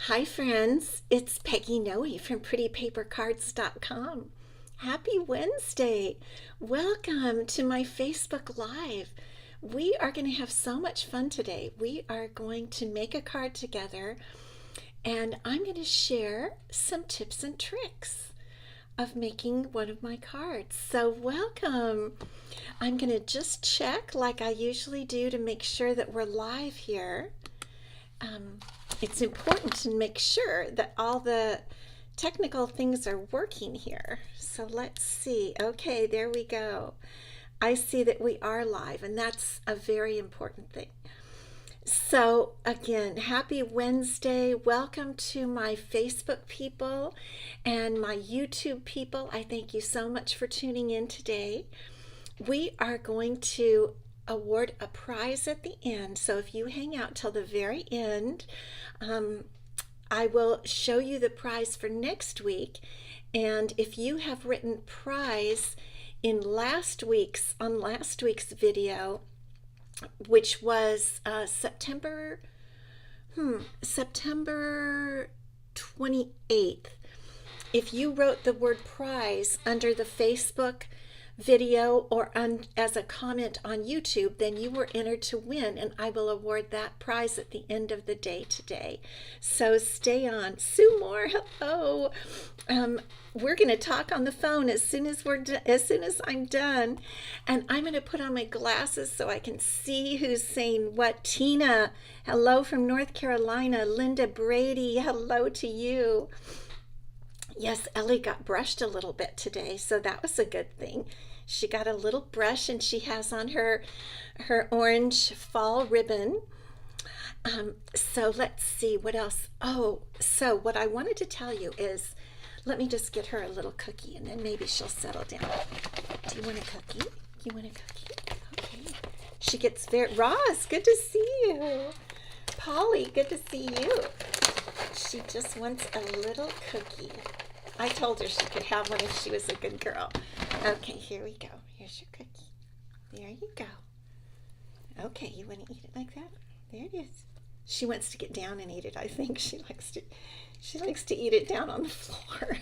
Hi friends, it's Peggy Noe from prettypapercards.com. Happy Wednesday. Welcome to my Facebook Live. We are going to have so much fun today. We are going to make a card together and I'm going to share some tips and tricks of making one of my cards. So welcome. I'm going to just check like I usually do to make sure that we're live here. It's important to make sure that all the technical things are working here. So let's see. Okay, there we go. I see that we are live, and that's a very important thing. So again, happy Wednesday. Welcome to my Facebook people and my YouTube people. I thank you so much for tuning in today. We are going to award a prize at the end. So if you hang out till the very end, I will show you the prize for next week. And if you have written prize in last week's video, which was September 28th, if you wrote the word prize under the Facebook video or as a comment on YouTube, then you were entered to win, and I will award that prize at the end of the day today. So stay on. Sue Moore, hello. We're going to talk on the phone as soon as I'm done, and I'm going to put on my glasses so I can see who's saying what. Tina, hello from North Carolina. Linda Brady, hello to you. Yes, Ellie got brushed a little bit today, so that was a good thing. She got a little brush and she has on her orange fall ribbon. So let's see what else. Oh, so what I wanted to tell you is, let me just get her a little cookie and then maybe she'll settle down. Do you want a cookie? You want a cookie? Okay. She gets Roz, good to see you. Polly, good to see you. She just wants a little cookie. I told her she could have one if she was a good girl. Okay, here we go. Here's your cookie. There you go. Okay, you want to eat it like that? There it is. She wants to get down and eat it. I think she likes to eat it down on the floor.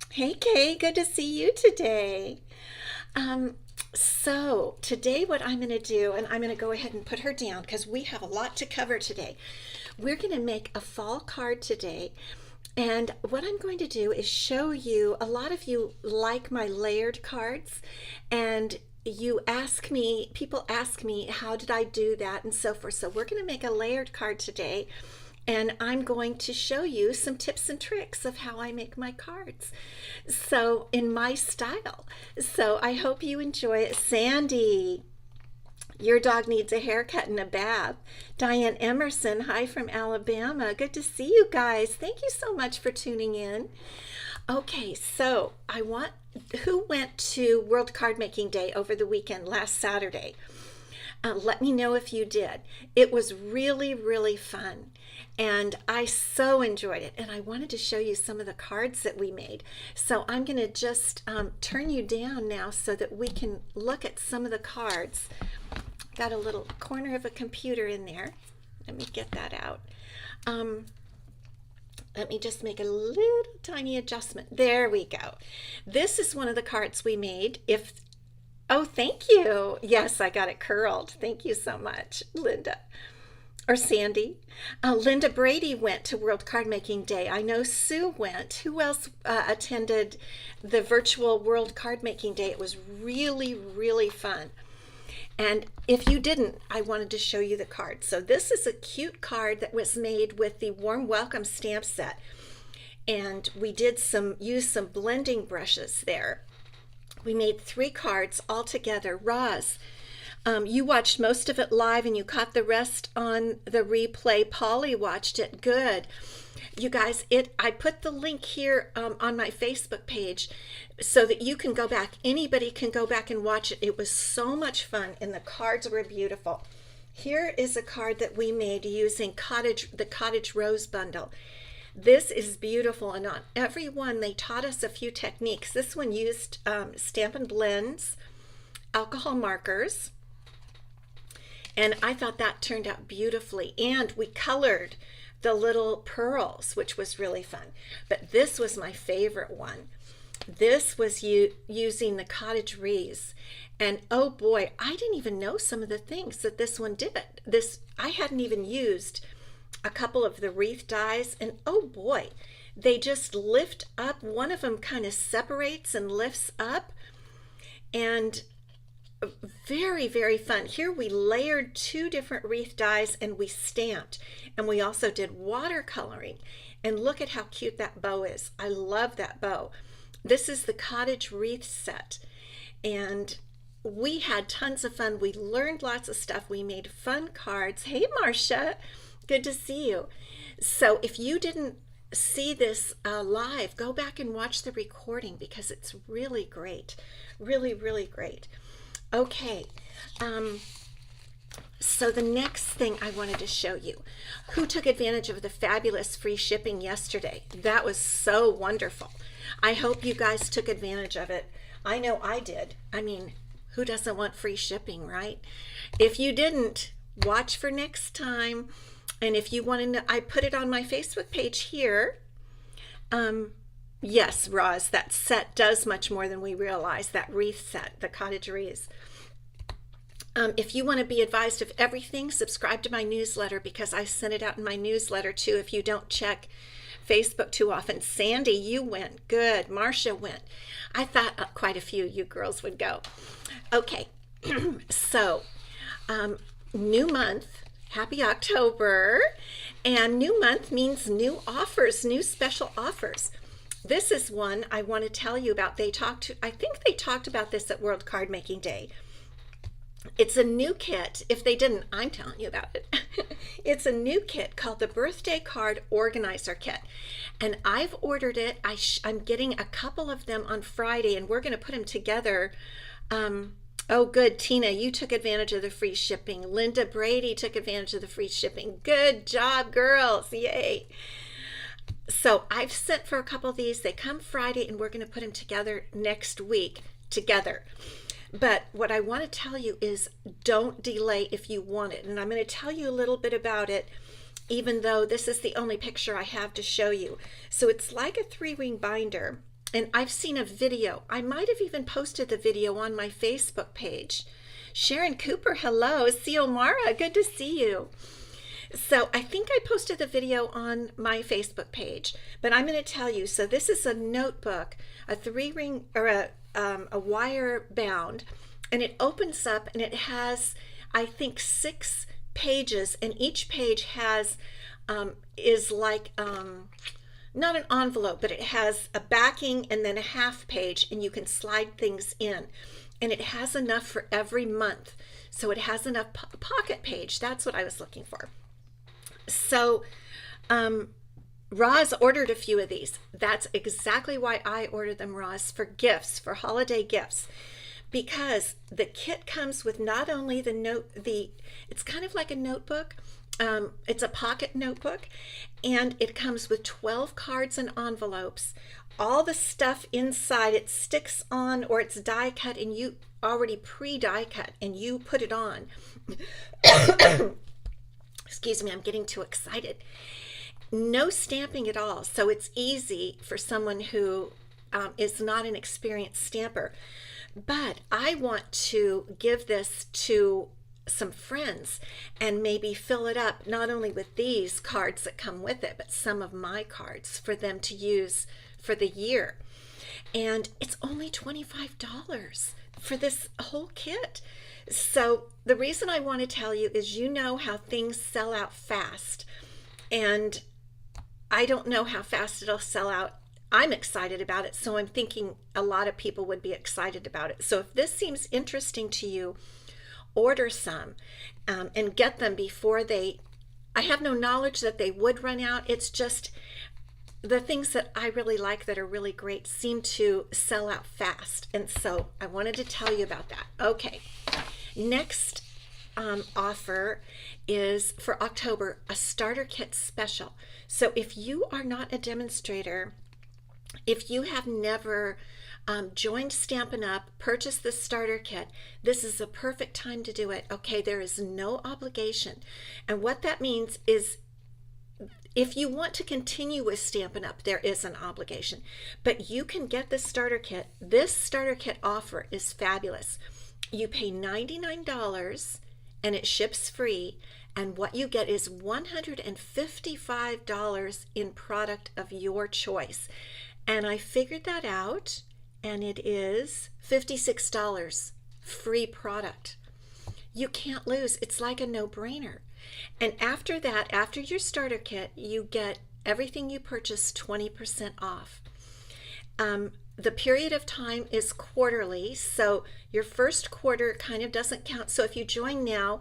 Hey Kay, good to see you today. So today what I'm going to do, and I'm going to go ahead and put her down because we have a lot to cover today. We're going to make a fall card today, and what I'm going to do is show you, a lot of you like my layered cards, and people ask me how did I do that and so forth. So we're going to make a layered card today, and I'm going to show you some tips and tricks of how I make my cards, so in my style. So I hope you enjoy it. Sandy, your dog needs a haircut and a bath. Diane Emerson, hi from Alabama. Good to see you guys. Thank you so much for tuning in. Okay, so who went to World Card Making Day over the weekend last Saturday? Let me know if you did. It was really, really fun, and I so enjoyed it, and I wanted to show you some of the cards that we made. So I'm going to just turn you down now so that we can look at some of the cards. Got a little corner of a computer in there. Let me get that out. Let me just make a little tiny adjustment. There we go. This is one of the cards we made. Oh, thank you. Yes, I got it curled. Thank you so much, Linda. Or Sandy. Linda Brady went to World Card Making Day. I know Sue went. Who else attended the virtual World Card Making Day? It was really, really fun. And if you didn't, I wanted to show you the card. So this is a cute card that was made with the Warm Welcome stamp set. And we did use some blending brushes there. We made 3 cards all together. Roz, you watched most of it live and you caught the rest on the replay. Polly watched it. Good. You guys, I put the link here on my Facebook page so that you can go back. Anybody can go back and watch it. It was so much fun, and the cards were beautiful. Here is a card that we made using the Cottage Rose bundle. This is beautiful, and on every one they taught us a few techniques. This one used Stampin' Blends, alcohol markers, And I thought that turned out beautifully. And we colored the little pearls, which was really fun. But this was my favorite one. This was using the cottage wreaths. And oh boy, I didn't even know some of the things that this one did. I hadn't even used a couple of the wreath dies, and oh boy, they just lift up. One of them kind of separates and lifts up, and very, very fun. Here we layered 2 different wreath dies and we stamped, and we also did watercoloring. And look at how cute that bow is. I love that bow. This is the cottage wreath set, and we had tons of fun. We learned lots of stuff. We made fun cards. Hey, Marcia, good to see you. So if you didn't see this live, go back and watch the recording because it's really great. Really, really great. Okay, so the next thing I wanted to show you, who took advantage of the fabulous free shipping yesterday? That was so wonderful. I hope you guys took advantage of it. I know I did. I mean, who doesn't want free shipping, right? If you didn't, watch for next time. And if you want to know, I put it on my Facebook page here. Yes, Roz, that set does much more than we realize, that wreath set, the cottage wreaths. If you want to be advised of everything, subscribe to my newsletter because I send it out in my newsletter too if you don't check Facebook too often. Sandy, you went. Good. Marcia went. I thought quite a few of you girls would go. Okay, so new month. Happy October. And new month means new offers, new special offers. This is one I want to tell you about. I think they talked about this at World Card Making Day. It's a new kit. If they didn't, I'm telling you about it. It's a new kit called the Birthday Card Organizer Kit. And I've ordered it. I'm getting a couple of them on Friday, and we're going to put them together. Oh, good. Tina, you took advantage of the free shipping. Linda Brady took advantage of the free shipping. Good job, girls. Yay. So I've sent for a couple of these. They come Friday, and we're going to put them together next week together. But what I want to tell you is don't delay if you want it. And I'm going to tell you a little bit about it, even though this is the only picture I have to show you. So it's like a 3-ring binder. And I've seen a video. I might have even posted the video on my Facebook page. Sharon Cooper, hello. Xiomara, good to see you. So I think I posted the video on my Facebook page, but I'm going to tell you. So this is a notebook, a 3-ring or a wire bound, and it opens up and it has, I think, 6 pages, and each page has is like not an envelope, but it has a backing and then a half page, and you can slide things in, and it has enough for every month. So it has enough pocket page. That's what I was looking for. So Roz ordered a few of these. That's exactly why I ordered them, Roz, for gifts, for holiday gifts, because the kit comes with not only it's kind of like a notebook. It's a pocket notebook, and it comes with 12 cards and envelopes. All the stuff inside, it sticks on, or it's die cut, and you already pre-die cut, and you put it on. Excuse me, I'm getting too excited. No stamping at all, so it's easy for someone who is not an experienced stamper. But I want to give this to some friends and maybe fill it up not only with these cards that come with it, but some of my cards for them to use for the year. And it's only $25 for this whole kit. So the reason I want to tell you is, you know how things sell out fast, and I don't know how fast it'll sell out. I'm excited about it, so I'm thinking a lot of people would be excited about it. So if this seems interesting to you, order some and get them before I have no knowledge that they would run out. It's just the things that I really like that are really great seem to sell out fast. And so I wanted to tell you about that. Okay, next offer is for October, a starter kit special. So if you are not a demonstrator, If you have never joined Stampin' Up, purchased the starter kit, this is a perfect time to do it. Okay, there is no obligation. And what that means is if you want to continue with Stampin' Up, there is an obligation. But you can get the starter kit. This starter kit offer is fabulous. You pay $99 and it ships free. And what you get is $155 in product of your choice. And I figured that out, and it is $56 free product. You can't lose. It's like a no-brainer. And after that, after your starter kit, you get everything you purchase 20% off. The period of time is quarterly, so your first quarter kind of doesn't count. So if you join now,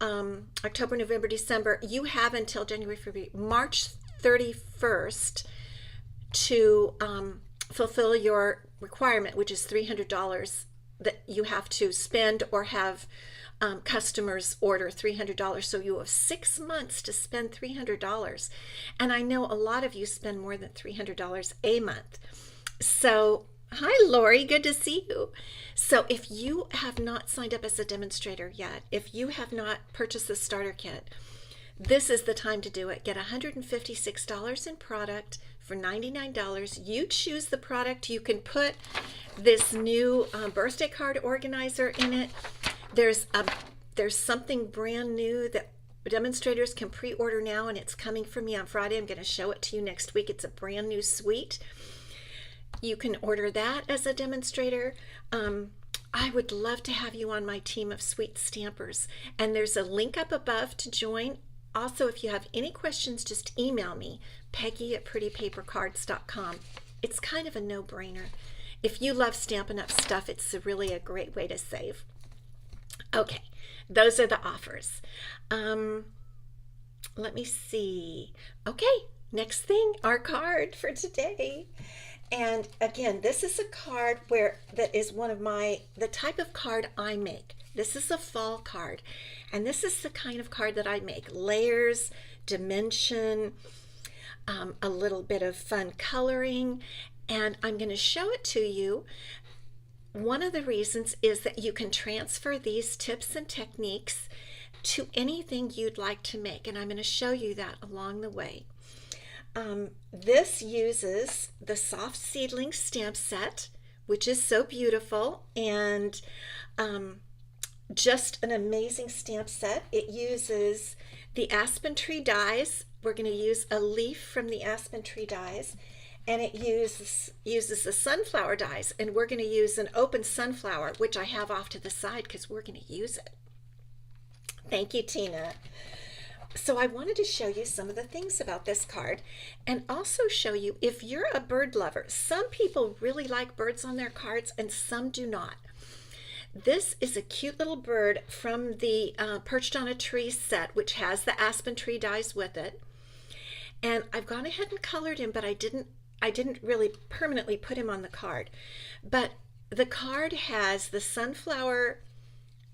October, November, December, you have until January, February, March 31st to fulfill your requirement, which is $300 that you have to spend or have customers order $300. So you have 6 months to spend $300. And I know a lot of you spend more than $300 a month. So, hi Lori, good to see you. So if you have not signed up as a demonstrator yet, if you have not purchased the starter kit, this is the time to do it. Get $156 in product for $99. You choose the product. You can put this new birthday card organizer in it. There's something brand new that demonstrators can pre-order now, and it's coming from me on Friday. I'm going to show it to you next week. It's a brand new suite. You can order that as a demonstrator. I would love to have you on my team of sweet stampers. And there's a link up above to join. Also, if you have any questions, just email me, Peggy@prettypapercards.com. It's kind of a no-brainer. If you love Stampin' Up stuff, it's really a great way to save. Okay, those are the offers. Let me see. Okay, next thing, our card for today. And again, this is a card that is one of the type of card I make. This is a fall card, and this is the kind of card that I make. Layers, dimension, a little bit of fun coloring, and I'm going to show it to you. One of the reasons is that you can transfer these tips and techniques to anything you'd like to make, and I'm going to show you that along the way. This uses the Soft Seedlings stamp set, which is so beautiful, and just an amazing stamp set. It uses the aspen tree dies. We're going to use a leaf from the aspen tree dies, and it uses the sunflower dies, and we're going to use an open sunflower, which I have off to the side because we're going to use it. Thank you, Tina. So I wanted to show you some of the things about this card, and also show you if you're a bird lover. Some people really like birds on their cards and some do not. This is a cute little bird from the Perched on a Tree set, which has the aspen tree dies with it. And I've gone ahead and colored him, but I didn't really permanently put him on the card. But the card has the sunflower,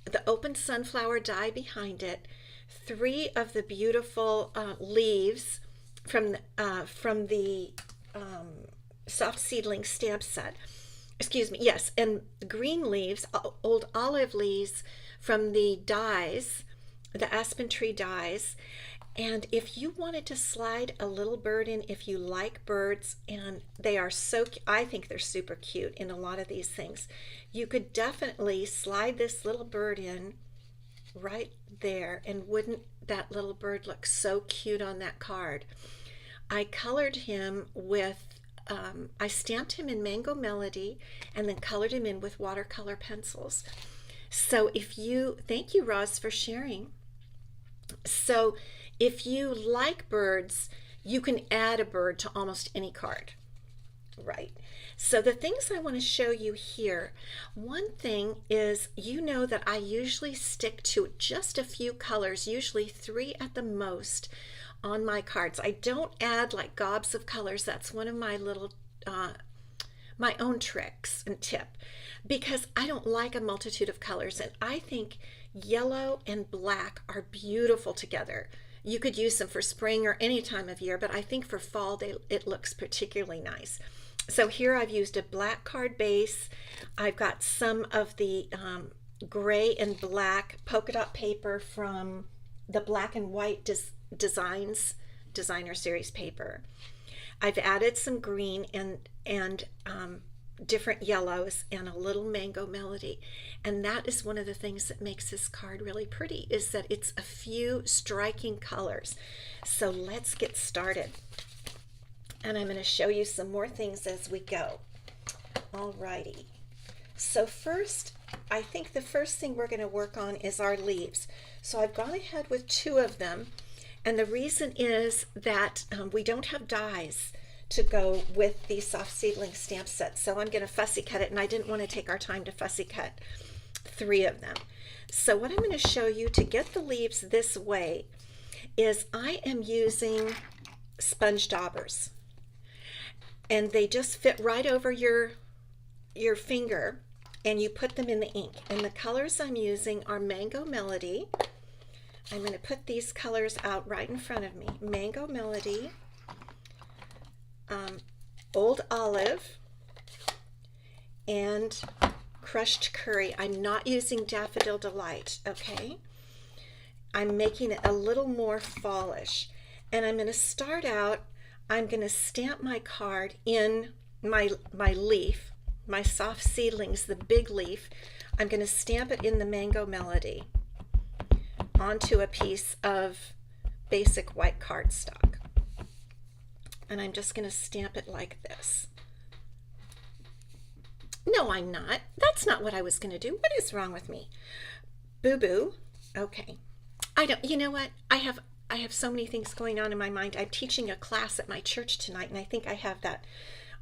the open sunflower die behind it, 3 of the beautiful leaves from the Soft Seedling stamp set. Excuse me, yes, and green leaves, old olive leaves from the dies, the aspen tree dies. And if you wanted to slide a little bird in, if you like birds, and they are so, I think they're super cute in a lot of these things, you could definitely slide this little bird in right there, and wouldn't that little bird look so cute on that card? I colored him with, I stamped him in Mango Melody and then colored him in with watercolor pencils. So thank you, Roz, for sharing. So if you like birds, you can add a bird to almost any card, right? So the things I want to show you here, one thing is, you know that I usually stick to just a few colors, usually 3 at the most on my cards. I don't add like gobs of colors. That's one of my little, my own tricks and tip, because I don't like a multitude of colors, and I think yellow and black are beautiful together. You could use them for spring or any time of year, but I think for fall it looks particularly nice. So here I've used a black card base. I've got some of the gray and black polka dot paper from the Black and White Designs Designer Series paper. I've added some green and different yellows and a little mango melody. And that is one of the things that makes this card really pretty, is that it's a few striking colors. So let's get started. And I'm going to show you some more things as we go. Alrighty. So first, I think the first thing we're going to work on is our leaves. So I've gone ahead with 2 of them. And the reason is that we don't have dies to go with the Soft Seedling stamp set. So I'm going to fussy cut it, and I didn't want to take our time to fussy cut 3 of them. So what I'm going to show you to get the leaves this way is I am using sponge daubers. And they just fit right over your finger, and you put them in the ink. And the colors I'm using are Mango Melody. I'm going to put these colors out right in front of me. Mango Melody, Old Olive, and Crushed Curry. I'm not using Daffodil Delight, okay? I'm making it a little more fallish. And I'm going to start out, I'm going to stamp my card in my leaf, my Soft Seedlings, the big leaf. I'm going to stamp it in the Mango Melody onto a piece of basic white cardstock. And I'm just going to stamp it like this. No, I'm not. That's not what I was going to do. What is wrong with me? Boo-boo. Okay. You know what? I have so many things going on in my mind. I'm teaching a class at my church tonight, and I think I have that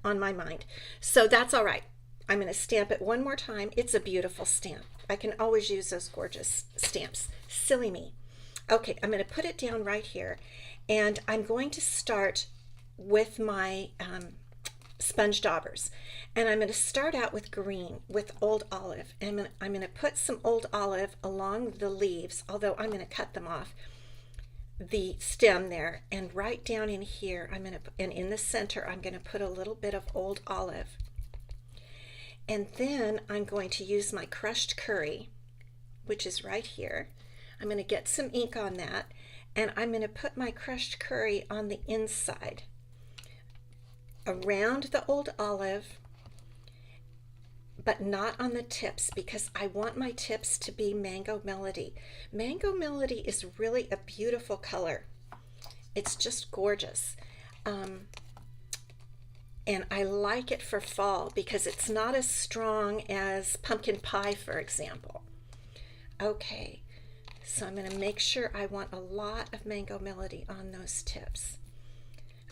on my mind. So that's all right. I'm going to stamp it one more time. It's a beautiful stamp. I can always use those gorgeous stamps. Silly me. Okay, I'm going to put it down right here, and I'm going to start with my sponge daubers. And I'm going to start out with green, with Old Olive. And I'm going to put some Old Olive along the leaves, although I'm going to cut them off the stem there, and right down in here and in the center I'm going to put a little bit of Old Olive. And then I'm going to use my Crushed Curry, which is right here. I'm going to get some ink on that, and I'm going to put my Crushed Curry on the inside around the Old Olive, but not on the tips, because I want my tips to be Mango Melody. Mango Melody is really a beautiful color. It's just gorgeous. And I like it for fall because it's not as strong as pumpkin pie, for example. Okay, so I'm going to make sure I want a lot of Mango Melody on those tips.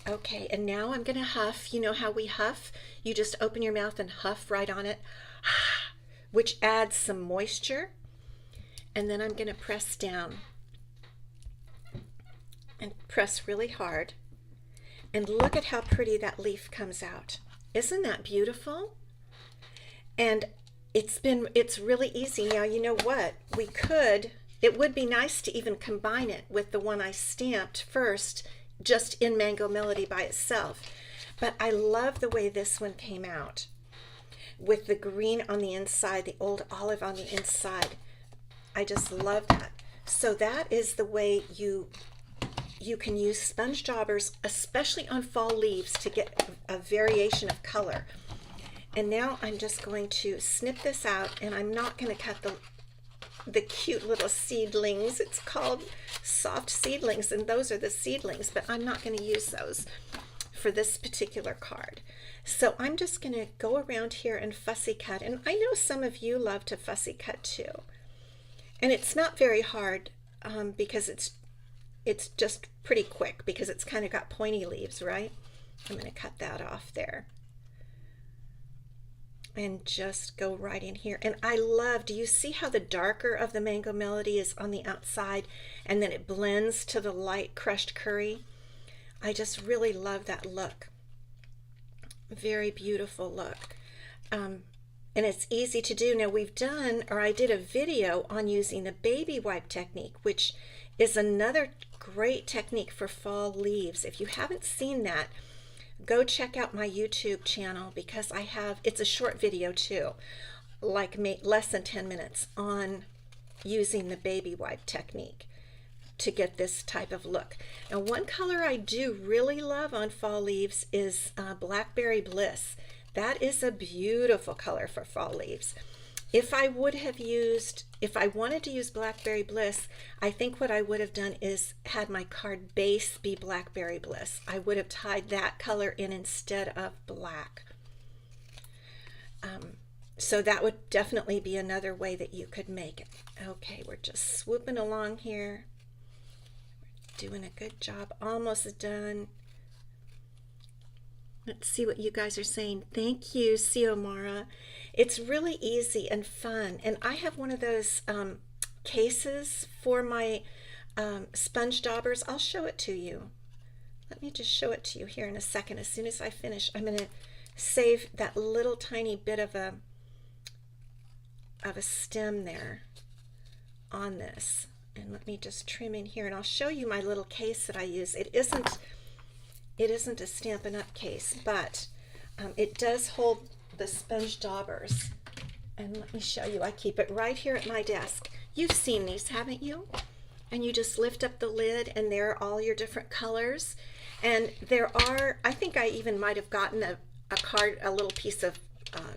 Okay, and now I'm going to huff. You know how we huff? You just open your mouth and huff right on it, which adds some moisture. And then I'm going to press down and press really hard. And look at how pretty that leaf comes out. Isn't that beautiful? And it's really easy. Now, you know what? It would be nice to even combine it with the one I stamped first, just in Mango Melody by itself. But I love the way this one came out with the green on the inside, the Old Olive on the inside. I just love that. So that is the way you can use sponge daubers, especially on fall leaves, to get a variation of color. And now I'm just going to snip this out, and I'm not going to cut the cute little seedlings. It's called Soft Seedlings, and those are the seedlings, but I'm not going to use those for this particular card. So I'm just going to go around here and fussy cut, and I know some of you love to fussy cut too. And it's not very hard because it's just pretty quick, because it's kind of got pointy leaves, right? I'm going to cut that off there. And just go right in here. And I love, do you see how the darker of the Mango Melody is on the outside, and then it blends to the light Crushed Curry? I just really love that look. Very beautiful look. And it's easy to do. Now I did a video on using the baby wipe technique, which is another great technique for fall leaves. If you haven't seen that, go check out my YouTube channel because it's a short video too, like less than 10 minutes on using the baby wipe technique to get this type of look. And one color I do really love on fall leaves is Blackberry Bliss. That is a beautiful color for fall leaves. If I wanted to use Blackberry Bliss, I think what I would have done is had my card base be Blackberry Bliss. I would have tied that color in instead of black. So that would definitely be another way that you could make it. Okay, we're just swooping along here. We're doing a good job. Almost done. Let's see what you guys are saying. Thank you, Xiomara. It's really easy and fun. And I have one of those cases for my sponge daubers. I'll show it to you. Let me just show it to you here in a second. As soon as I finish, I'm going to save that little tiny bit of a stem there on this. And let me just trim in here, and I'll show you my little case that I use. It isn't a Stampin' Up case, but it does hold the sponge daubers. And let me show you. I keep it right here at my desk. You've seen these, haven't you? And you just lift up the lid, and there are all your different colors. And there are, I think I even might have gotten a little piece of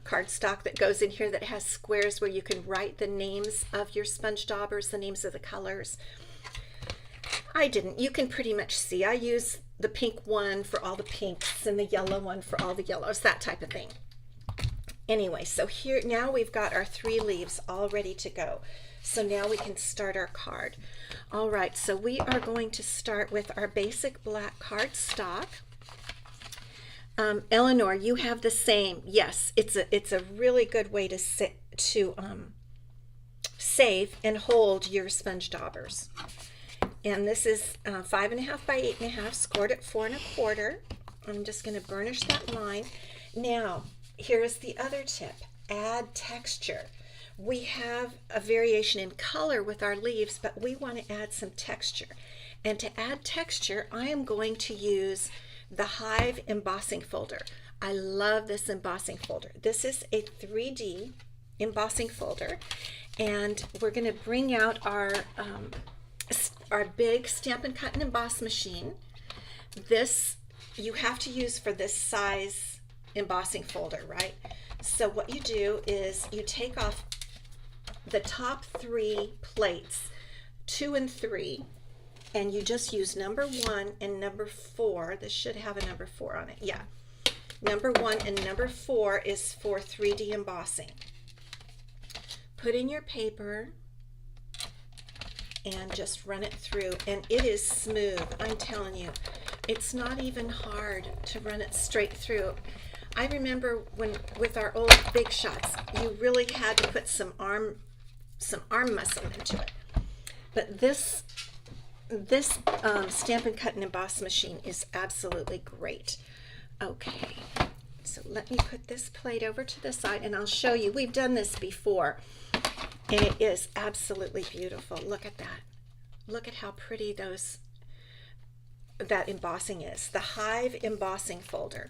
cardstock that goes in here that has squares where you can write the names of your sponge daubers, the names of the colors. I didn't. You can pretty much see. I use the pink one for all the pinks and the yellow one for all the yellows, that type of thing. Anyway, so here now we've got our 3 leaves all ready to go. So now we can start our card. All right, so we are going to start with our basic black cardstock. Eleanor, you have the same. Yes, it's a really good way to save and hold your sponge daubers. And this is 5.5 by 8.5, scored at 4 1/4. I'm just going to burnish that line. Now, here's the other tip. Add texture. We have a variation in color with our leaves, but we want to add some texture. And to add texture, I am going to use the Hive embossing folder. I love this embossing folder. This is a 3D embossing folder, and we're going to bring out our big Stampin' Cut and Emboss machine. This you have to use for this size embossing folder, right? So what you do is you take off the top 3 plates, 2 and 3, and you just use number 1 and number 4. This should have a number 4 on it. Yeah. Number 1 and number 4 is for 3D embossing. Put in your paper and just run it through, and it is smooth. I'm telling you, it's not even hard to run it straight through. I remember when with our old Big Shots, you really had to put some arm muscle into it. But this Stampin' Cut and Emboss machine is absolutely great. Okay, so let me put this plate over to the side, and I'll show you. We've done this before, and it is absolutely beautiful. Look at that. Look at how pretty that embossing is. The Hive embossing folder.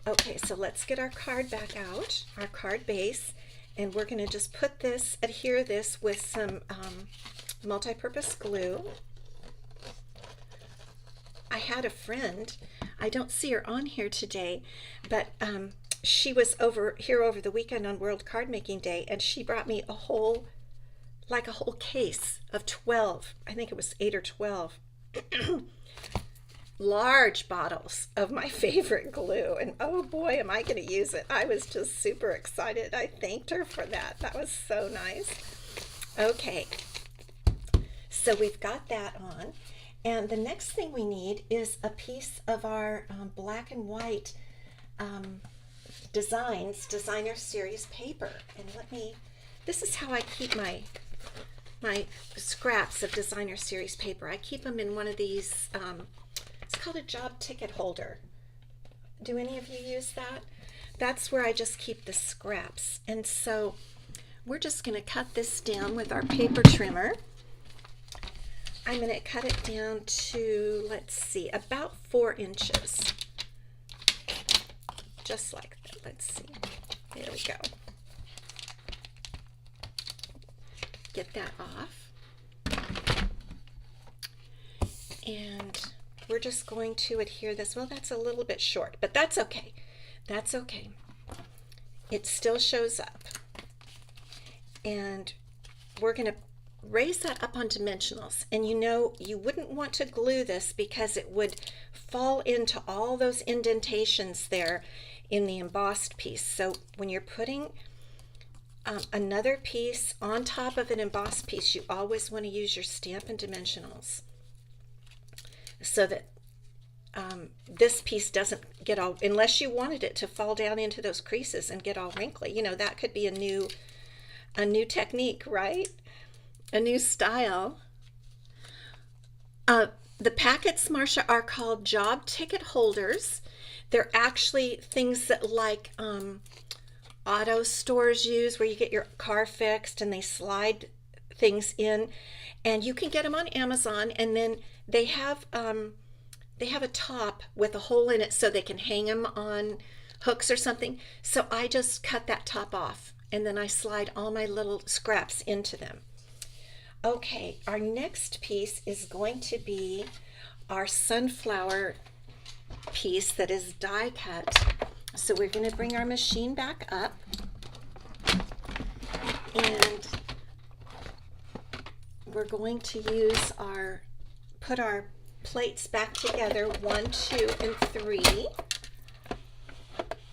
Okay, so let's get our card back out, our card base, and we're going to just adhere this with some multi-purpose glue. I had a friend, I don't see her on here today, but she was over here over the weekend on World Card Making Day, and she brought me a whole case of 12, I think it was 8 or 12 large bottles of my favorite glue, and oh boy, am I going to use it. I was just super excited. I thanked her for that. That was so nice. Okay, so we've got that on, and the next thing we need is a piece of our black and white designer series paper. And this is how I keep my scraps of designer series paper. I keep them in one of these, it's called a job ticket holder. Do any of you use that? That's where I just keep the scraps. And so we're just going to cut this down with our paper trimmer. I'm going to cut it down to, let's see, about 4 inches. just like that. Let's see. There we go. Get that off. And we're just going to adhere this. Well, that's a little bit short, but that's okay. That's okay. It still shows up. And we're going to raise that up on dimensionals. And you know, you wouldn't want to glue this because it would fall into all those indentations there in the embossed piece. So when you're putting another piece on top of an embossed piece, you always want to use your Stampin' Dimensionals so that this piece doesn't get all, unless you wanted it to fall down into those creases and get all wrinkly. You know, that could be a new technique, right? A new style. The packets, Marcia, are called job ticket holders. They're actually things that like auto stores use, where you get your car fixed and they slide things in, and you can get them on Amazon. And then they have a top with a hole in it so they can hang them on hooks or something. So I just cut that top off and then I slide all my little scraps into them. Okay, our next piece is going to be our sunflower piece that is die cut. So we're going to bring our machine back up and we're going to use put our plates back together, 1, 2, and 3,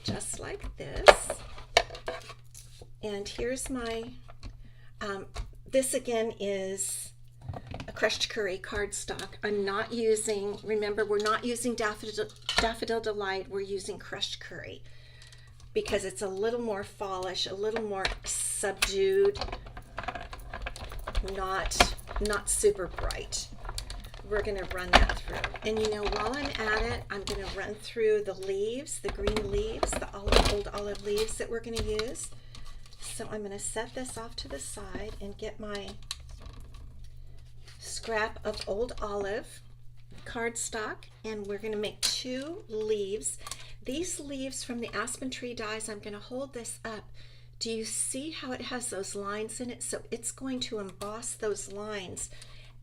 just like this. And here's my, this again is a crushed curry cardstock. I'm not using, remember, we're not using Daffodil Delight, we're using crushed curry because it's a little more fallish, a little more subdued, not super bright. We're going to run that through. And you know, while I'm at it, I'm going to run through the leaves, the green leaves, the old olive leaves that we're going to use. So I'm going to set this off to the side and get my scrap of old olive cardstock, and we're going to make 2 leaves. These leaves from the aspen tree dies, I'm going to hold this up. Do you see how it has those lines in it? So it's going to emboss those lines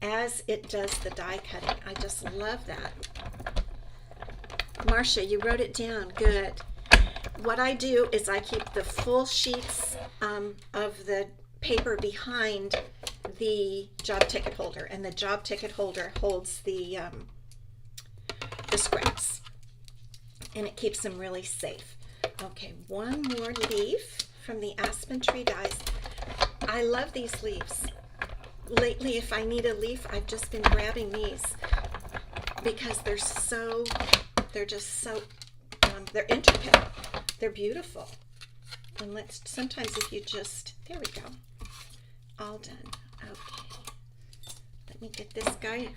as it does the die cutting. I just love that. Marcia, you wrote it down. Good. What I do is I keep the full sheets of the paper behind the job ticket holder, and the job ticket holder holds the scraps, and it keeps them really safe. Okay, one more leaf from the aspen tree dies. I love these leaves. Lately, if I need a leaf, I've just been grabbing these because they're just so, they're intricate. They're beautiful. And sometimes if you just, there we go. All done. Okay. Let me get this guy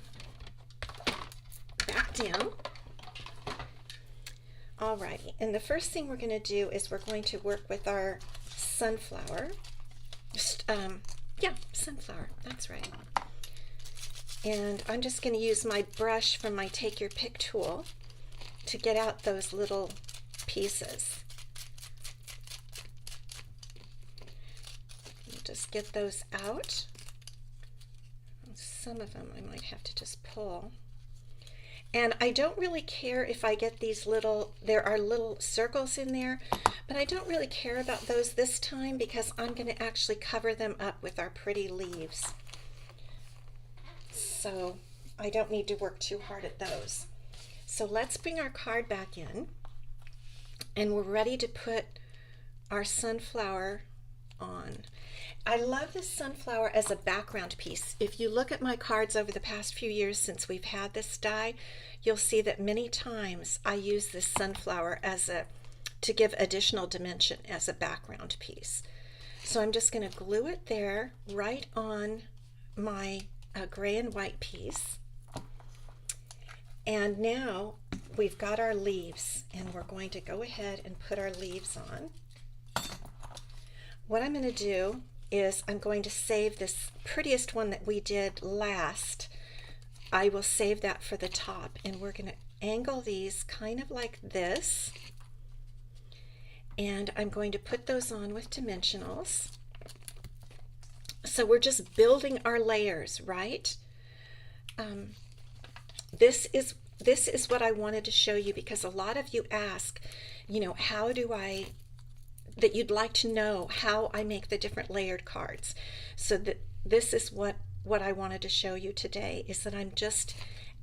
back down. Alrighty. And the first thing we're going to do is we're going to work with our sunflower. Sunflower, that's right. And I'm just going to use my brush from my Take Your Pick tool to get out those little pieces. Just get those out. Some of them I might have to just pull. And I don't really care if I get these there are little circles in there, but I don't really care about those this time because I'm going to actually cover them up with our pretty leaves. So I don't need to work too hard at those. So let's bring our card back in, and we're ready to put our sunflower on. I love this sunflower as a background piece. If you look at my cards over the past few years since we've had this die, you'll see that many times I use this sunflower to give additional dimension as a background piece. So I'm just going to glue it there right on my gray and white piece. And now we've got our leaves, and we're going to go ahead and put our leaves on. What I'm going to do is I'm going to save this prettiest one that we did last. I will save that for the top, and we're going to angle these kind of like this And I'm going to put those on with dimensionals. So we're just building our layers, right? This is what I wanted to show you, because a lot of you ask, you know, that you'd like to know how I make the different layered cards. So this is what I wanted to show you today, is that I'm just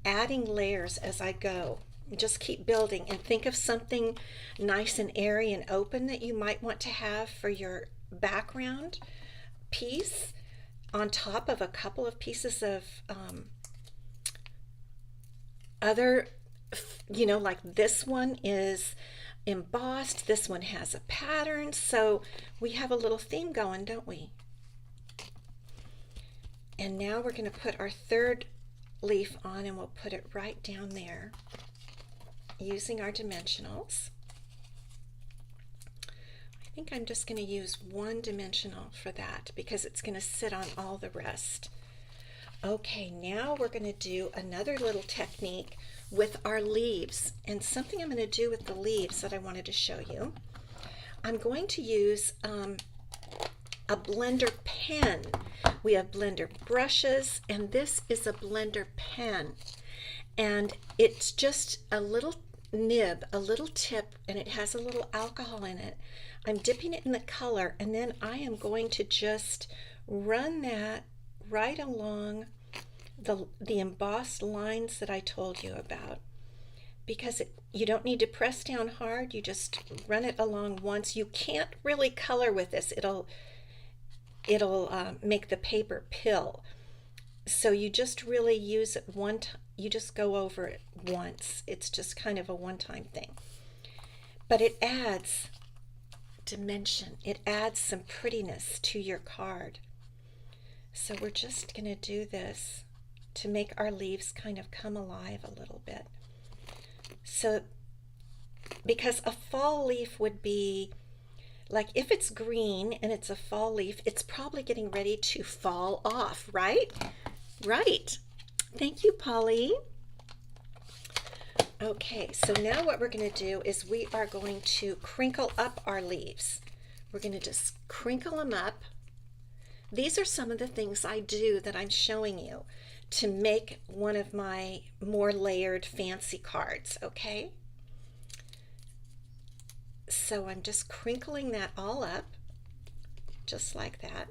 adding layers as I go. Just keep building, and think of something nice and airy and open that you might want to have for your background piece on top of a couple of pieces of other, you know, like this one is embossed, this one has a pattern, so we have a little theme going, don't we? And now we're going to put our third leaf on, and we'll put it right down there using our dimensionals. I think I'm just going to use one dimensional for that because it's going to sit on all the rest. Okay, now we're going to do another little technique with our leaves, and something I'm going to do with the leaves that I wanted to show you. I'm going to use a blender pen. We have blender brushes, and this is a blender pen, and it's just a little nib, a little tip, and it has a little alcohol in it. I'm dipping it in the color, and then I am going to just run that right along the embossed lines that I told you about, because you don't need to press down hard, you just run it along once. You can't really color with this, it'll make the paper pill, so you just really use it you just go over it once. It's just kind of a one-time thing, but it adds dimension, it adds some prettiness to your card. So we're just going to do this to make our leaves kind of come alive a little bit. So, because a fall leaf would be, like, if it's green and it's a fall leaf, it's probably getting ready to fall off, right? Right. Thank you, Polly. Okay, so now what we're going to do is we are going to crinkle up our leaves. We're going to just crinkle them up. These are some of the things I do that I'm showing you to make one of my more layered fancy cards, okay? So I'm just crinkling that all up, just like that.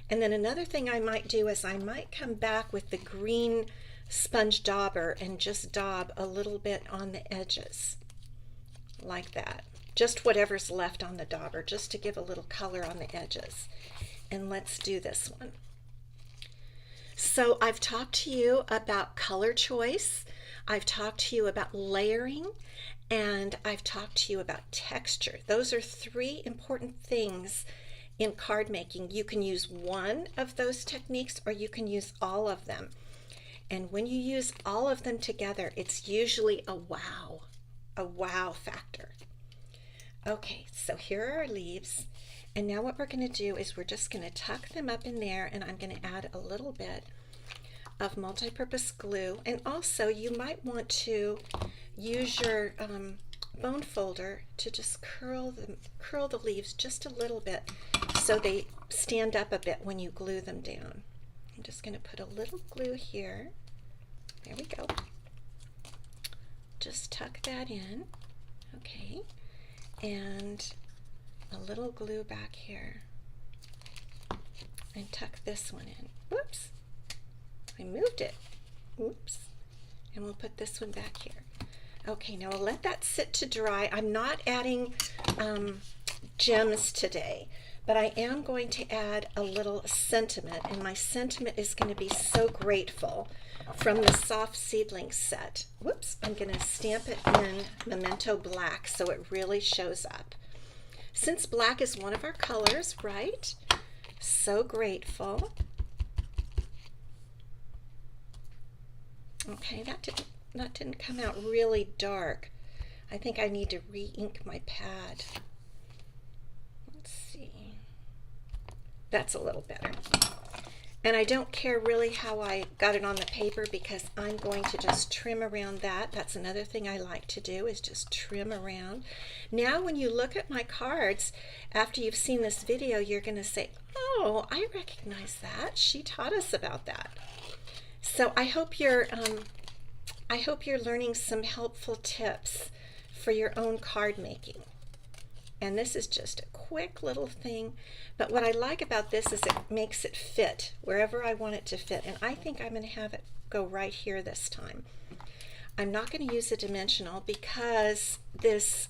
And then another thing I might do is I might come back with the green sponge dauber and just daub a little bit on the edges, like that. Just whatever's left on the dauber, just to give a little color on the edges. And let's do this one. So I've talked to you about color choice, I've talked to you about layering, and I've talked to you about texture. Those are three important things in card making. You can use one of those techniques or you can use all of them. And when you use all of them together, it's usually a wow factor. Okay, so here are our leaves. And now what we're going to do is we're just going to tuck them up in there, and I'm going to add a little bit of multi-purpose glue. And also you might want to use your bone folder to just curl the leaves just a little bit so they stand up a bit when you glue them down. I'm just going to put a little glue here. There we go. Just tuck that in. Okay. And a little glue back here. And tuck this one in. Whoops. I moved it. Oops. And we'll put this one back here. Okay, now I'll let that sit to dry. I'm not adding gems today, but I am going to add a little sentiment, and my sentiment is going to be So Grateful from the Soft Seedlings set. Whoops, I'm going to stamp it in Memento Black so it really shows up. Since black is one of our colors, right? So Grateful. Okay, that didn't come out really dark. I think I need to re-ink my pad. Let's see. That's a little better. And I don't care really how I got it on the paper because I'm going to just trim around that. That's another thing I like to do, is just trim around. Now when you look at my cards, after you've seen this video, you're going to say, oh, I recognize that. She taught us about that. So I hope you're learning some helpful tips for your own card making. And this is just a quick little thing, but what I like about this is it makes it fit wherever I want it to fit, and I think I'm going to have it go right here this time. I'm not going to use a dimensional because this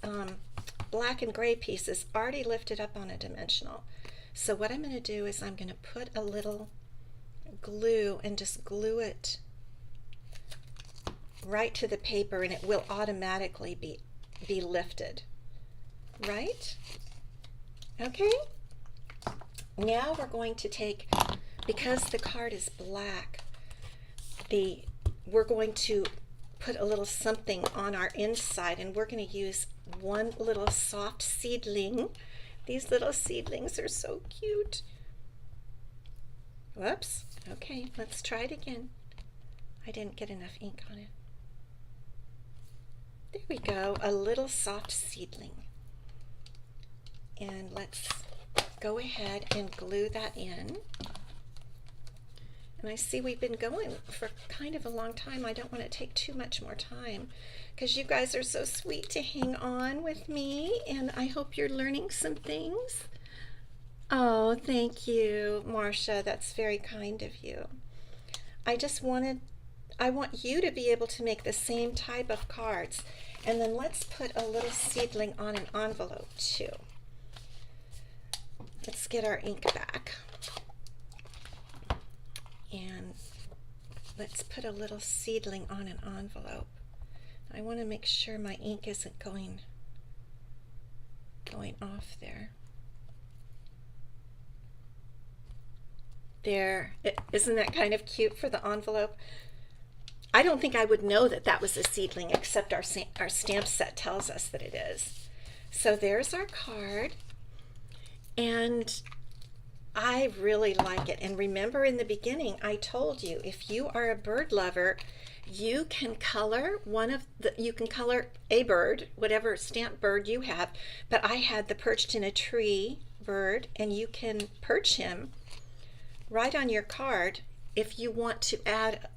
black and gray piece is already lifted up on a dimensional. So what I'm going to do is I'm going to put a little glue and just glue it right to the paper, and it will automatically be lifted. Right? Okay. Now we're going to take, because the card is black, we're going to put a little something on our inside, and we're going to use one little soft seedling. These little seedlings are so cute. Whoops. Okay, let's try it again. I didn't get enough ink on it. There we go, a little soft seedling. And let's go ahead and glue that in. And I see we've been going for kind of a long time. I don't want to take too much more time because you guys are so sweet to hang on with me, and I hope you're learning some things. Oh, thank you, Marcia. That's very kind of you. I want you to be able to make the same type of cards. And then let's put a little seedling on an envelope too. Let's get our ink back. And let's put a little seedling on an envelope. I want to make sure my ink isn't going off there. There, isn't that kind of cute for the envelope? I don't think I would know that that was a seedling, except our stamp set tells us that it is. So there's our card. And I really like it. And remember, in the beginning, I told you, if you are a bird lover, you can color a bird, whatever stamp bird you have. But I had the perched in a tree bird, and you can perch him right on your card if you want to add.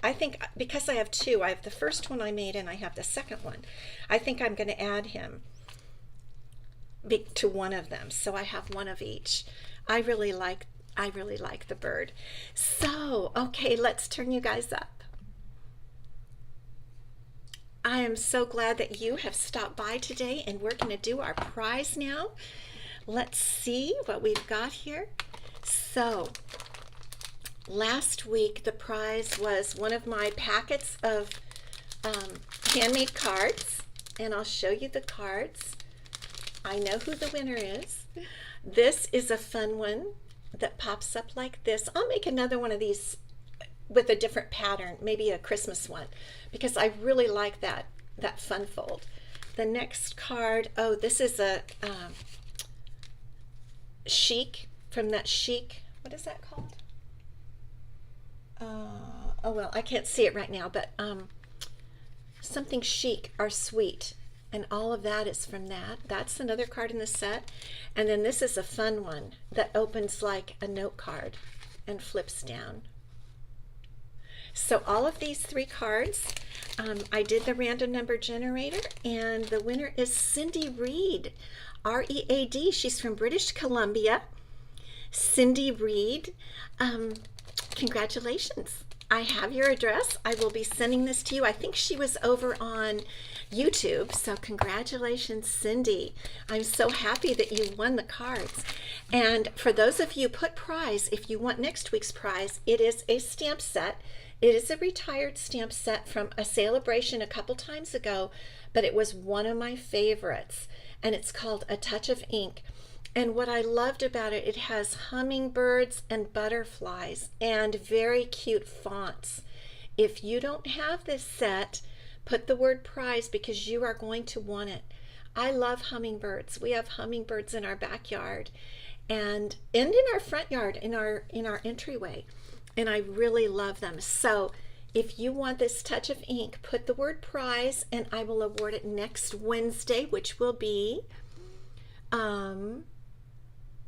I think because I have two, I have the first one I made and I have the second one. I think I'm going to add him to one of them, so I have one of each. I really like the bird. So okay, let's turn you guys up. I am so glad that you have stopped by today, and we're going to do our prize now. Let's see what we've got here. So last week the prize was one of my packets of handmade cards, and I'll show you the cards. I know who the winner is. This is a fun one that pops up like this. I'll make another one of these with a different pattern, maybe a Christmas one, because I really like that fun fold. The next card, oh, this is a chic, from that chic, what is that called? Oh well, I can't see it right now, but something chic or sweet. And all of that is from that. That's another card in the set. And then this is a fun one that opens like a note card and flips down. So all of these three cards, I did the random number generator, and the winner is Cindy Reed, R-E-A-D. She's from British Columbia. Cindy Reed, congratulations. I have your address. I will be sending this to you. I think she was over on YouTube, so congratulations, Cindy. I'm so happy that you won the cards. And for those of you put prize, if you want next week's prize, it is a stamp set. It is a retired stamp set from a celebration a couple times ago, but it was one of my favorites, and it's called A Touch of Ink. And what I loved about it, it has hummingbirds and butterflies and very cute fonts. If you don't have this set, put the word prize, because you are going to want it. I love hummingbirds. We have hummingbirds in our backyard, and in our front yard, in our entryway. And I really love them. So if you want this touch of ink, put the word prize, and I will award it next Wednesday, which will be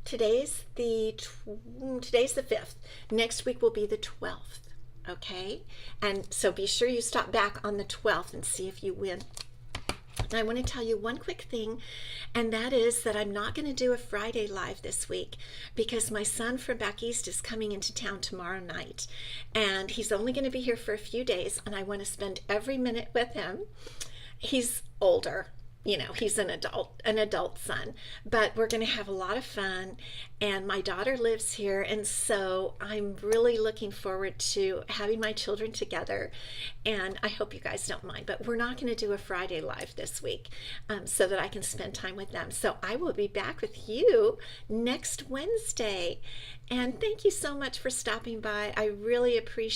today's the 5th. Next week will be the 12th. Okay, and so be sure you stop back on the 12th and see if you win. And I want to tell you one quick thing, and that is that I'm not going to do a Friday live this week because my son from back east is coming into town tomorrow night, and he's only going to be here for a few days, and I want to spend every minute with him. He's older. He's an adult son, but we're going to have a lot of fun, and my daughter lives here, and so I'm really looking forward to having my children together, and I hope you guys don't mind, but we're not going to do a Friday live this week so that I can spend time with them. So I will be back with you next Wednesday, and thank you so much for stopping by. I really appreciate